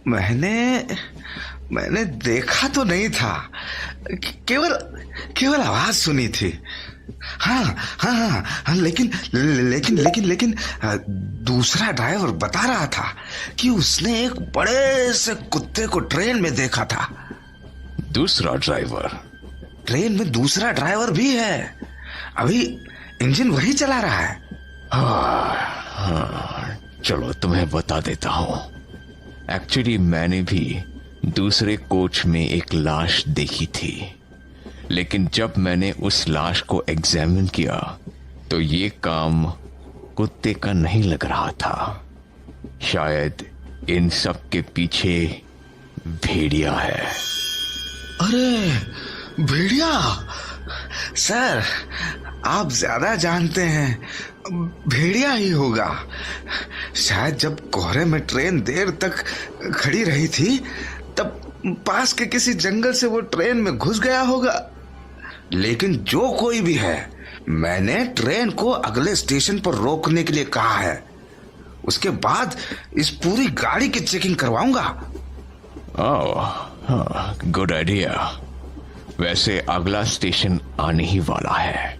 मैंने मैंने देखा तो नहीं था, केवल केवल आवाज सुनी थी। हाँ हाँ हाँ हाँ, लेकिन लेकिन लेकिन लेकिन दूसरा ड्राइवर बता रहा था कि उसने एक बड़े से कुत्ते को ट्रेन में देखा था। दूसरा ड्राइवर? ट्रेन में दूसरा ड्राइवर भी है, अभी इंजन वही चला रहा है। हाँ, चलो तुम्हें बता देता हूं। एक्चुअली मैंने भी दूसरे कोच में एक लाश देखी थी, लेकिन जब मैंने उस लाश को एग्जामिन किया तो ये काम कुत्ते का नहीं लग रहा था। शायद इन सब के पीछे भेड़िया है। अरे भेड़िया! सर, आप ज्यादा जानते हैं, भेड़िया ही होगा। शायद जब कोहरे में ट्रेन देर तक खड़ी रही थी तब पास के किसी जंगल से वो ट्रेन में घुस गया होगा। लेकिन जो कोई भी है, मैंने ट्रेन को अगले स्टेशन पर रोकने के लिए कहा है। उसके बाद इस पूरी गाड़ी की चेकिंग करवाऊंगा। ओह, गुड आइडिया। वैसे अगला स्टेशन आने ही वाला है।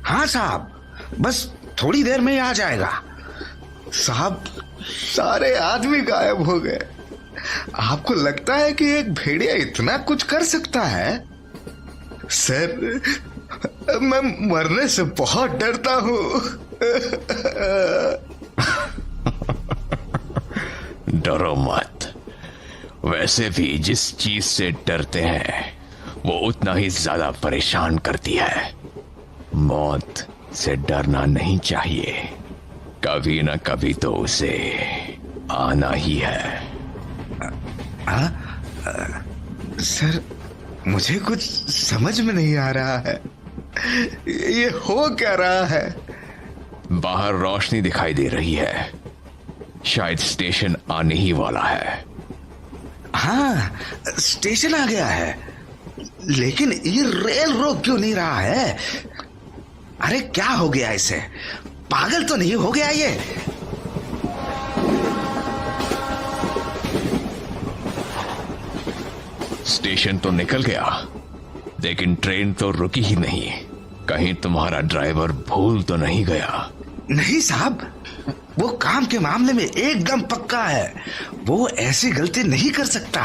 हाँ साहब, बस थोड़ी देर में ही आ जाएगा। साहब, सारे आदमी गायब हो गए। आपको लगता है कि एक भेड़िया इतना कुछ कर सकता है? सर, मैं मरने से बहुत डरता हूं। डरो मत। वैसे भी जिस चीज से डरते हैं वो उतना ही ज्यादा परेशान करती है। मौत से डरना नहीं चाहिए, कभी ना कभी तो उसे आना ही है। सर, मुझे कुछ समझ में नहीं आ रहा है, ये हो क्या रहा है? बाहर रोशनी दिखाई दे रही है, शायद स्टेशन आने ही वाला है। हाँ, स्टेशन आ गया है, लेकिन ये रेल रोक क्यों नहीं रहा है? अरे क्या हो गया इसे? पागल तो नहीं हो गया ये? स्टेशन तो निकल गया, लेकिन ट्रेन तो रुकी ही नहीं। कहीं तुम्हारा ड्राइवर भूल तो नहीं गया? नहीं साहब, वो काम के मामले में एकदम पक्का है। वो ऐसी गलती नहीं कर सकता।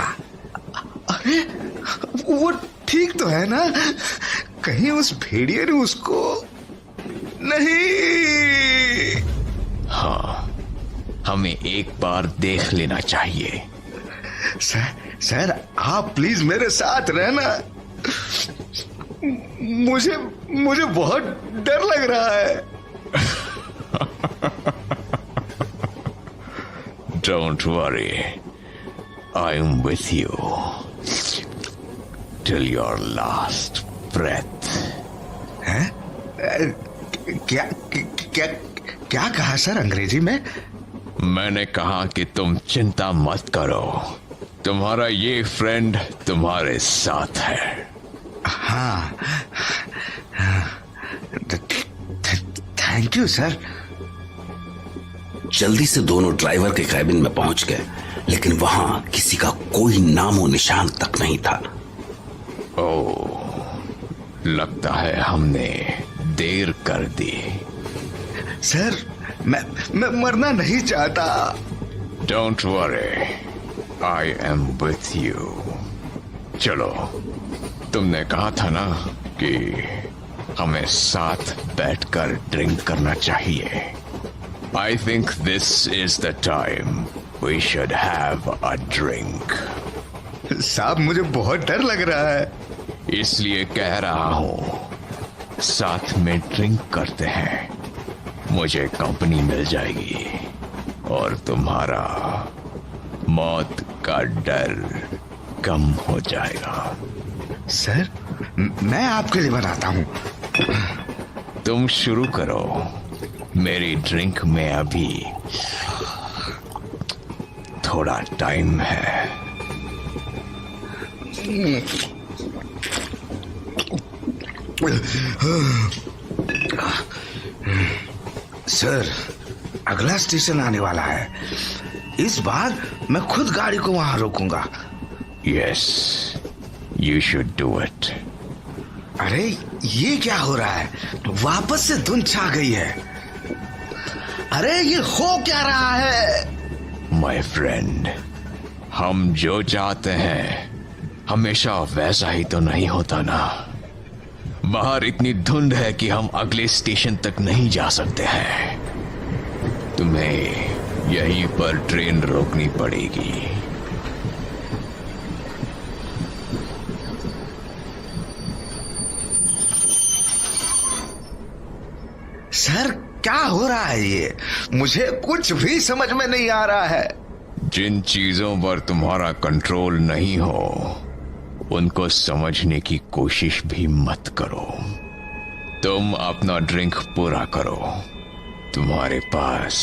अरे वो ठीक तो है ना? कहीं उस भेड़िए ने उसको नहीं। हाँ, हमें एक बार देख लेना चाहिए। सर, आप प्लीज मेरे साथ रहना। मुझे बहुत डर लग रहा है। Don't worry, I'm with you till your last breath. हैं? क्या क्या क्या कहा सर अंग्रेजी में? मैंने कहा कि तुम चिंता मत करो, तुम्हारा ये फ्रेंड तुम्हारे साथ है। हाँ, थैंक यू सर। जल्दी से दोनों ड्राइवर के कैबिन में पहुंच गए, लेकिन वहां किसी का कोई नामो निशान तक नहीं था। ओह, लगता है हमने देर कर दी। सर, मैं मरना नहीं चाहता। Don't worry, I am with you. चलो, तुमने कहा था ना कि हमें साथ बैठकर ड्रिंक करना चाहिए। I think this is the time we should have a drink. साहब, मुझे बहुत डर लग रहा है। इसलिए कह रहा हूं, साथ में ड्रिंक करते हैं। मुझे कंपनी मिल जाएगी और तुम्हारा मौत का डर कम हो जाएगा। सर, मैं आपके लिए बनाता हूं। तुम शुरू करो, मेरी ड्रिंक में अभी थोड़ा टाइम है। सर, अगला स्टेशन आने वाला है। इस बार मैं खुद गाड़ी को वहां रोकूंगा। Yes, you should do it. अरे ये क्या हो रहा है? वापस से धुंध छा गई है। अरे ये हो क्या रहा है? माय फ्रेंड, हम जो चाहते हैं हमेशा वैसा ही तो नहीं होता ना। बाहर इतनी धुंध है कि हम अगले स्टेशन तक नहीं जा सकते हैं। तुम्हें यहीं पर ट्रेन रोकनी पड़ेगी। सर क्या हो रहा है ये? मुझे कुछ भी समझ में नहीं आ रहा है। जिन चीजों पर तुम्हारा कंट्रोल नहीं हो उनको समझने की कोशिश भी मत करो। तुम अपना ड्रिंक पूरा करो, तुम्हारे पास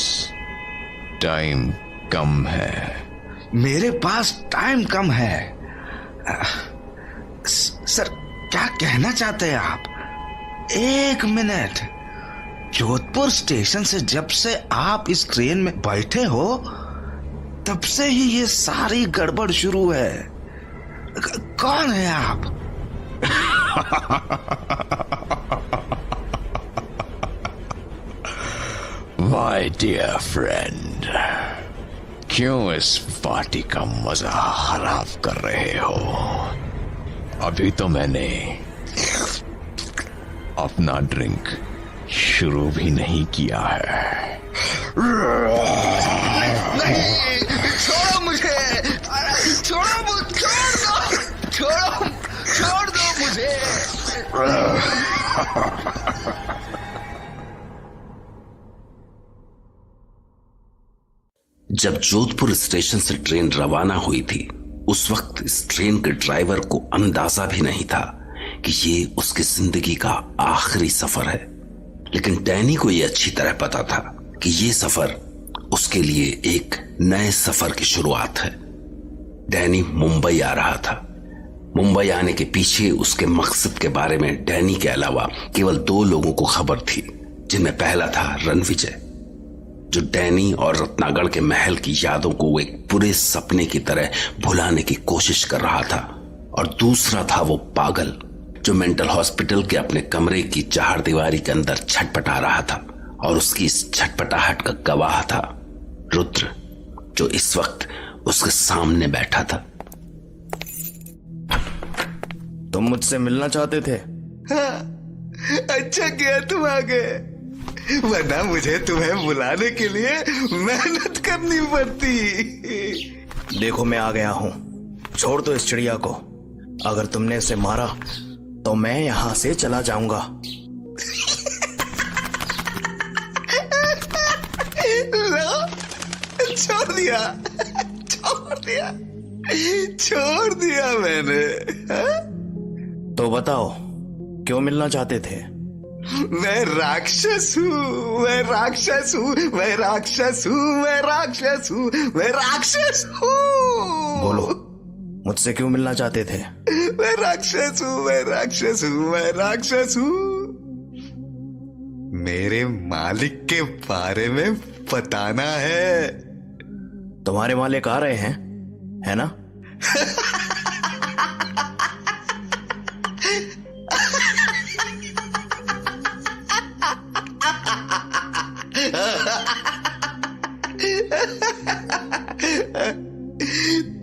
टाइम कम है। मेरे पास टाइम कम है? सर क्या कहना चाहते हैं आप? एक मिनट, जोधपुर स्टेशन से जब से आप इस ट्रेन में बैठे हो तब से ही ये सारी गड़बड़ शुरू है। कौन है आप? माय डियर फ्रेंड, क्यों इस पार्टी का मजा खराब कर रहे हो? अभी तो मैंने अपना ड्रिंक शुरू भी नहीं किया है। नहीं, छोड़ो मुझे, छोड़ दो मुझे। जब जोधपुर स्टेशन से ट्रेन रवाना हुई थी उस वक्त इस ट्रेन के ड्राइवर को अंदाजा भी नहीं था कि ये उसकी जिंदगी का आखिरी सफर है। लेकिन डैनी को यह अच्छी तरह पता था कि ये सफर उसके लिए एक नए सफर की शुरुआत है। डैनी मुंबई आ रहा था। मुंबई आने के पीछे उसके मकसद के बारे में डैनी के अलावा केवल 2 लोगों को खबर थी, जिनमें पहला था रणविजय, जो डैनी और रत्नागढ़ के महल की यादों को एक बुरे सपने की तरह भुलाने की कोशिश कर रहा था, और दूसरा था वो पागल जो मेंटल हॉस्पिटल के अपने कमरे की चारदीवारी के अंदर छटपटा रहा था, और उसकी इस छटपटाहट का गवाह था रुद्र, जो इस वक्त उसके सामने बैठा था। तुम मुझसे मिलना चाहते थे? हाँ, अच्छा किया तुम आ गए, वरना मुझे तुम्हें बुलाने के लिए मेहनत करनी पड़ती। देखो मैं आ गया हूँ, छोड़ दो इस चिड़िया को। अगर तुमने इसे मारा तो मैं यहाँ से चला जाऊंगा। लो, छोड़ दिया मैंने। हाँ? तो बताओ क्यों मिलना चाहते थे? मैं राक्षस हूँ, मैं राक्षस हूँ, मैं राक्षस हूँ, मैं राक्षस हूँ, मैं राक्षस हूँ। बोलो, मुझसे क्यों मिलना चाहते थे? मैं राक्षस हूँ, मैं राक्षस हूँ, मैं राक्षस हूँ। मेरे मालिक के बारे में बताना है। तुम्हारे मालिक आ रहे हैं, है ना?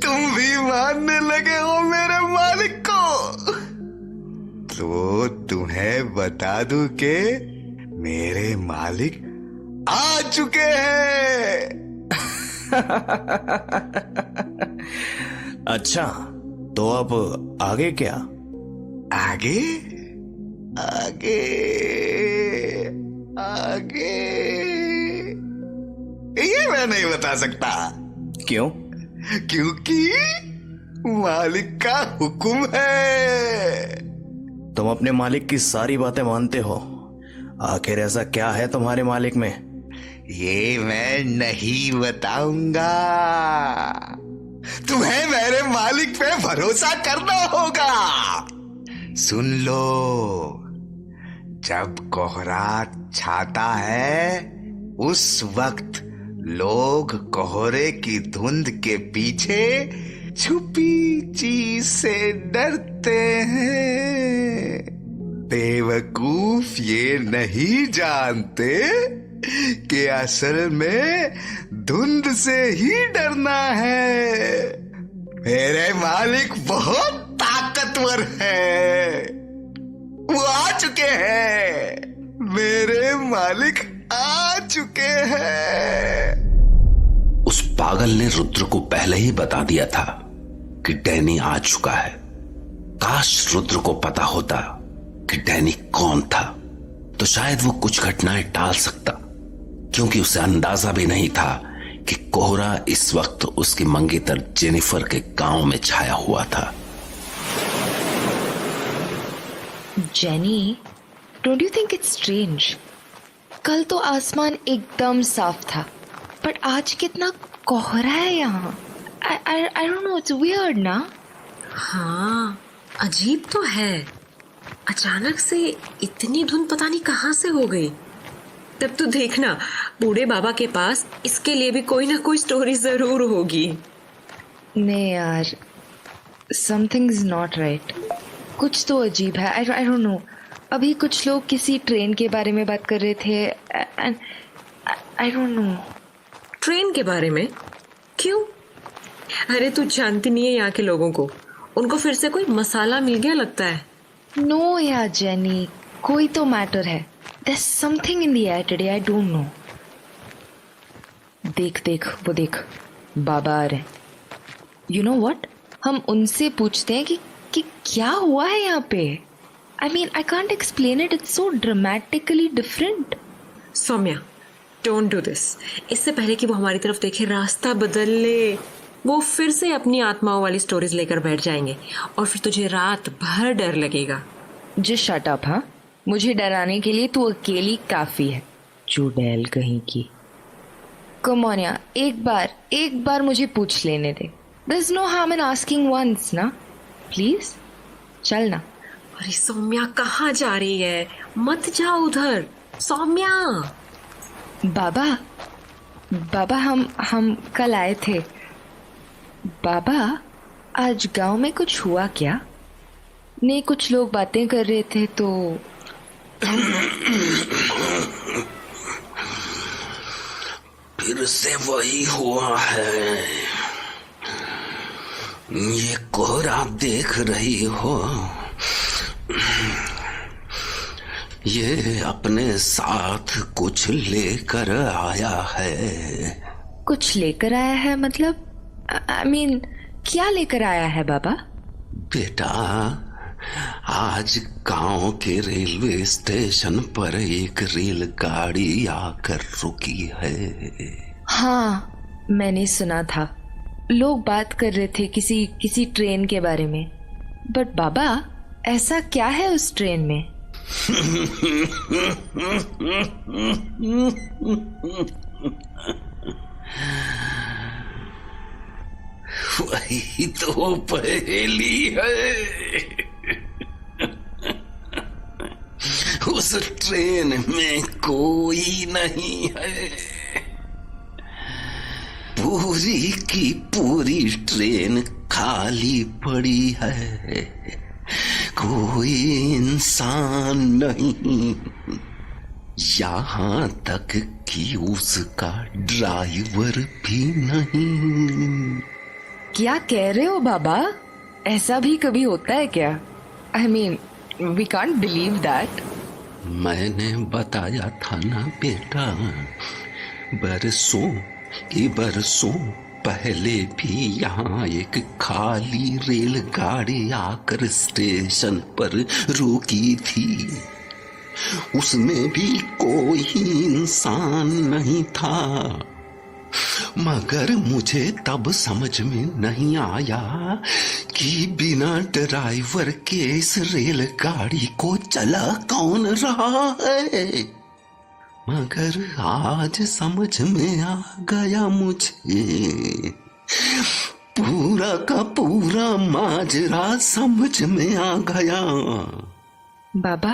तुम भी मानने लगे हो मेरे मालिक को? तो तुम्हें बता दूं कि मेरे मालिक आ चुके हैं। अच्छा, तो अब आगे क्या? आगे आगे आगे ये मैं नहीं बता सकता। क्यों? क्योंकि मालिक का हुक्म है। तुम अपने मालिक की सारी बातें मानते हो। आखिर ऐसा क्या है तुम्हारे मालिक में? ये मैं नहीं बताऊंगा। तुम्हें मेरे मालिक पे भरोसा करना होगा। सुन लो, जब कोहरा छाता है उस वक्त लोग कोहरे की धुंध के पीछे छुपी चीज से डरते हैं। बेवकूफ ये नहीं जानते कि असल में धुंध से ही डरना है। मेरे मालिक बहुत ताकतवर है, वो आ चुके हैं। मेरे मालिक आ चुके हैं। उस पागल ने रुद्र को पहले ही बता दिया था कि डैनी आ चुका है। काश रुद्र को पता होता कि डैनी कौन था, तो शायद वो कुछ घटनाएं टाल सकता, क्योंकि उसे अंदाजा भी नहीं था कि कोहरा इस वक्त उसकी मंगेतर जेनिफर के गांव में छाया हुआ था। Jenny, don't you think it's strange? कल तो आसमान एकदम साफ था, बट आज कितना कोहरा है यहाँ। I don't know, it's weird ना? हाँ, अजीब तो है। अचानक से इतनी धुंध पता नहीं कहाँ से हो गई। तब तो देखना, बूढ़े बाबा के पास इसके लिए भी कोई ना कोई स्टोरी जरूर होगी। नहीं यार, something is not right. कुछ तो अजीब है। I don't know. अभी कुछ लोग किसी ट्रेन के बारे में बात कर रहे थे and I don't know. Train के बारे में? क्यों? अरे तू जानती नहीं है यहाँ के लोगों को, उनको फिर से कोई मसाला मिल गया लगता है। नो यार जेनी, कोई तो मैटर है। There's something in the air today, I don't know. देख देख वो देख, बाबा आ रहे हैं। You know what? हम उनसे पूछते हैं कि क्या हुआ है यहाँ पे। I mean, I can't explain it. It's so dramatically different. Saumya, don't do this. इससे पहले कि वो हमारी तरफ देखे, रास्ता बदल ले। वो फिर से अपनी आत्माओं वाली स्टोरीज लेकर बैठ जाएंगे और फिर तुझे रात भर डर लगेगा। Just shut up, हाँ? मुझे डराने के लिए तू अकेली काफी है, चुड़ैल कहीं की। Come on यार, एक बार मुझे पूछ लेने दे। There's no harm in asking once, ना? Please, चल ना। अरे सौम्या, कहाँ जा रही है? मत जा उधर। सौम्या। बाबा हम कल आए थे। बाबा, आज गांव में कुछ हुआ क्या? नहीं, कुछ लोग बातें कर रहे थे तो। फिर से वही हुआ है। ये कोहरा देख रही हो, ये अपने साथ कुछ लेकर आया है। कुछ लेकर आया है मतलब? I mean, क्या लेकर आया है बाबा? बेटा, आज गांव के रेलवे स्टेशन पर एक रेलगाड़ी आकर रुकी है। हाँ, मैंने सुना था। लोग बात कर रहे थे किसी ट्रेन के बारे में। बट बाबा, ऐसा क्या है उस ट्रेन में? वही तो पहेली है। उस ट्रेन में कोई नहीं है। पूरी की पूरी ट्रेन खाली पड़ी है। कोई इंसान नहीं, यहाँ तक कि उसका ड्राइवर भी नहीं। क्या कह रहे हो बाबा? ऐसा भी कभी होता है क्या? I mean, we can't believe that. मैंने बताया था ना बेटा, बरसों पहले भी यहाँ एक खाली रेलगाड़ी आकर स्टेशन पर रुकी थी। उसमें भी कोई इंसान नहीं था। मगर मुझे तब समझ में नहीं आया कि बिना ड्राइवर के इस रेलगाड़ी को चला कौन रहा है। मगर आज समझ में आ गया मुझे। पूरा का पूरा माजरा समझ में आ गया। बाबा,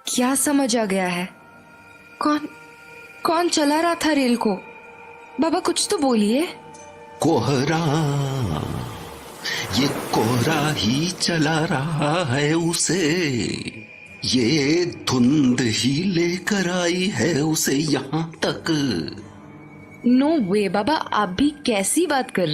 क्या समझ आ गया है? कौन चला रहा था रेल को? बाबा कुछ तो बोलिए। कोहरा, ये कोहरा ही चला रहा है उसे, ये धुंध ही लेकर आई है उसे यहां तक। नो वे बाबा, आप भी कैसी बात कर